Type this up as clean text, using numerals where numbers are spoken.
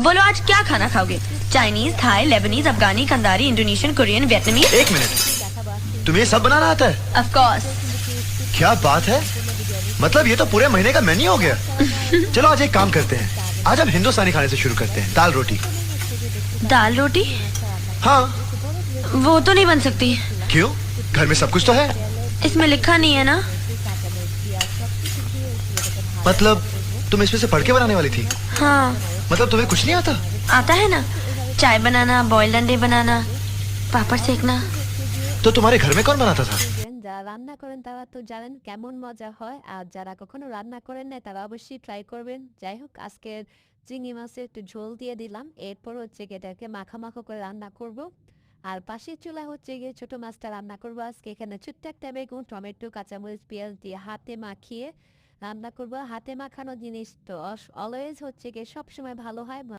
बोलो आज क्या खाना खाओगे? चाइनीज, थाई, लेबनीज, अफगानी, कंदारी, इंडोनेशियन, कोरियन, वियतनामीज? एक मिनट, तुम्हें ये सब बनाना आता है? Of course. क्या बात है, मतलब ये तो पूरे महीने का मेन्यू हो गया। चलो आज एक काम करते हैं, आज हम हिंदुस्तानी खाने से शुरू करते हैं। दाल रोटी। दाल रोटी? हाँ। वो तो नहीं बन सकती। क्यों? घर में सब कुछ तो है। इसमें लिखा नहीं है ना। मतलब तुम इसमें से पढ़ के बनाने वाली थी? हाँ। मतलब तुम्हें कुछ नहीं आता? आता है ना, चाय बनाना, बॉइल्ड अंडे बनाना, पापड़ सेकना। तो तुम्हारे घर में कौन बनाता था? যারা রান্না করেন তারা তো জানেন কেমন মজা হয়, আর যারা কখনো রান্না করেন না তারা অবশ্যই ট্রাই করবেন। যাই হোক, আজকে চিংড়ি মাছের একটু ঝোল দিয়ে দিলাম, এরপর হচ্ছে গিয়ে এটাকে মাখা মাখা করে রান্না করব। আর পাশের চুলা হচ্ছে গিয়ে ছোট মাছটা রান্না করব আজকে। এখানে ছোট্ট একটা বেগুন, টমেটো, কাঁচামরিচ, পেঁয়াজ দিয়ে হাতে মাখিয়ে রান্না করব। হাতে মাখানো জিনিস তো অলওয়েজ হচ্ছে গিয়ে সবসময় ভালো হয়।